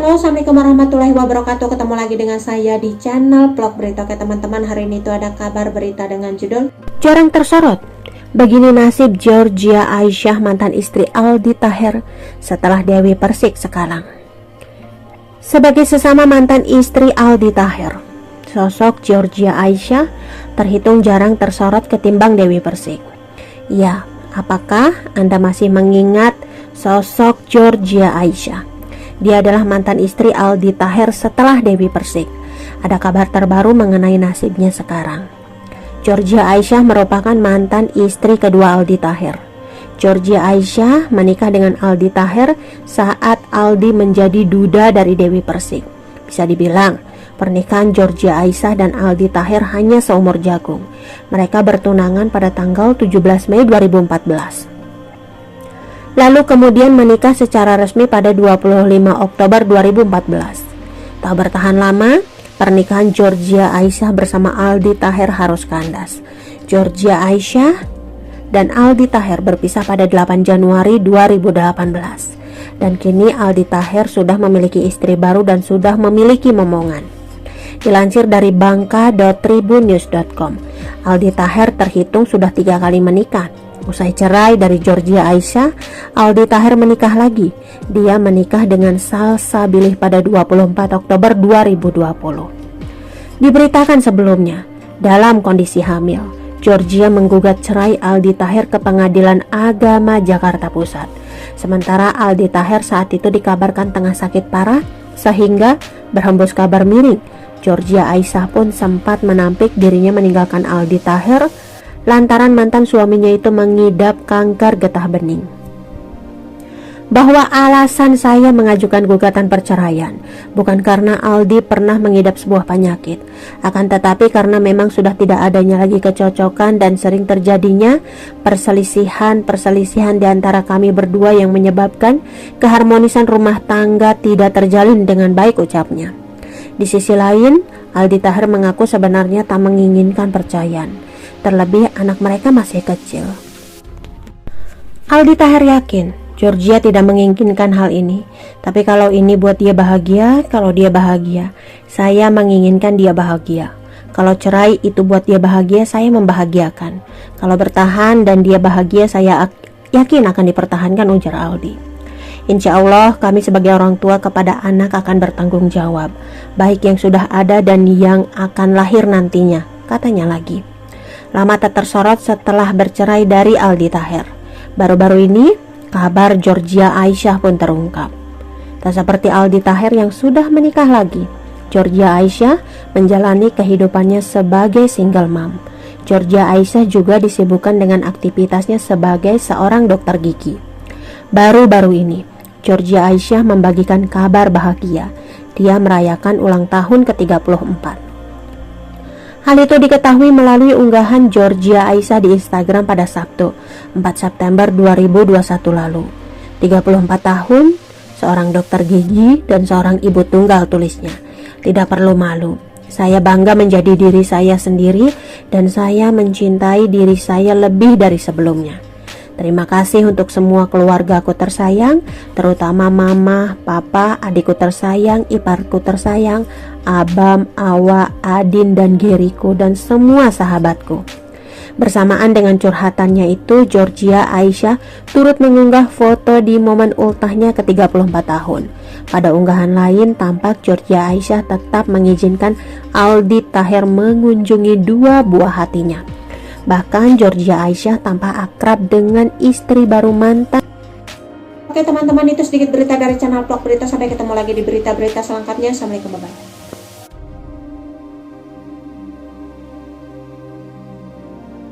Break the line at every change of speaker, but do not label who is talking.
Halo, assalamualaikum warahmatullahi wabarakatuh. Ketemu lagi dengan saya di channel Vlog Berita. Oke teman-teman, hari ini itu ada kabar berita dengan judul Jarang Tersorot. Begini nasib Georgia Aisyah, mantan istri Aldi Taher setelah Dewi Persik sekarang. Sebagai sesama mantan istri Aldi Taher, sosok Georgia Aisyah terhitung jarang tersorot ketimbang Dewi Persik. Ya, apakah Anda masih mengingat sosok Georgia Aisyah? Dia adalah mantan istri Aldi Taher setelah Dewi Persik. Ada kabar terbaru mengenai nasibnya sekarang. Georgia Aisyah merupakan mantan istri kedua Aldi Taher. Georgia Aisyah menikah dengan Aldi Taher saat Aldi menjadi duda dari Dewi Persik. Bisa dibilang, pernikahan Georgia Aisyah dan Aldi Taher hanya seumur jagung. Mereka bertunangan pada tanggal 17 Mei 2014. Lalu kemudian menikah secara resmi pada 25 Oktober 2014. Tak bertahan lama, pernikahan Georgia Aisyah bersama Aldi Taher harus kandas. Georgia Aisyah dan Aldi Taher berpisah pada 8 Januari 2018. Dan kini Aldi Taher sudah memiliki istri baru dan sudah memiliki momongan. Dilansir dari bangka.tribunnews.com, Aldi Taher terhitung sudah 3 kali menikah. Usai cerai dari Georgia Aisyah, Aldi Taher menikah lagi. Dia menikah dengan Salsabilih pada 24 Oktober 2020. Diberitakan sebelumnya, dalam kondisi hamil, Georgia menggugat cerai Aldi Taher ke Pengadilan Agama Jakarta Pusat. Sementara Aldi Taher saat itu dikabarkan tengah sakit parah, sehingga berhembus kabar miring. Georgia Aisyah pun sempat menampik dirinya meninggalkan Aldi Taher lantaran mantan suaminya itu mengidap kanker getah bening. Bahwa alasan saya mengajukan gugatan perceraian bukan karena Aldi pernah mengidap sebuah penyakit, akan tetapi karena memang sudah tidak adanya lagi kecocokan dan sering terjadinya perselisihan di antara kami berdua yang menyebabkan keharmonisan rumah tangga tidak terjalin dengan baik, ucapnya. Di sisi lain, Aldi Taher mengaku sebenarnya tak menginginkan perceraian. Terlebih anak mereka masih kecil. Aldi Taher yakin Georgia tidak menginginkan hal ini. Tapi kalau ini buat dia bahagia, kalau dia bahagia, saya menginginkan dia bahagia. Kalau cerai itu buat dia bahagia, saya membahagiakan. Kalau bertahan dan dia bahagia, saya yakin akan dipertahankan, ujar Aldi. Insya Allah kami sebagai orang tua kepada anak akan bertanggung jawab, baik yang sudah ada dan yang akan lahir nantinya, katanya lagi. Lama tak tersorot setelah bercerai dari Aldi Taher. Baru-baru ini, kabar Georgia Aisyah pun terungkap. Tak seperti Aldi Taher yang sudah menikah lagi, Georgia Aisyah menjalani kehidupannya sebagai single mom. Georgia Aisyah juga disibukkan dengan aktivitasnya sebagai seorang dokter gigi. Baru-baru ini, Georgia Aisyah membagikan kabar bahagia. Dia merayakan ulang tahun ke-34. Hal itu diketahui melalui unggahan Georgia Aisyah di Instagram pada Sabtu, 4 September 2021 lalu. 34 tahun, seorang dokter gigi dan seorang ibu tunggal, tulisnya. Tidak perlu malu. Saya bangga menjadi diri saya sendiri dan saya mencintai diri saya lebih dari sebelumnya. Terima kasih untuk semua keluargaku tersayang, terutama mama, papa, adikku tersayang, iparku tersayang, abam, awa, adin, dan geriku, dan semua sahabatku. Bersamaan dengan curhatannya itu, Georgia Aisyah turut mengunggah foto di momen ultahnya ke-34 tahun. Pada unggahan lain, tampak Georgia Aisyah tetap mengizinkan Aldi Taher mengunjungi 2 buah hatinya. Bahkan Georgia Aisyah tampak akrab dengan istri baru mantan. Oke teman-teman, itu sedikit berita dari channel Vlog Berita. Sampai ketemu lagi di berita-berita selengkapnya. Assalamualaikum warahmatullahi wabarakatuh.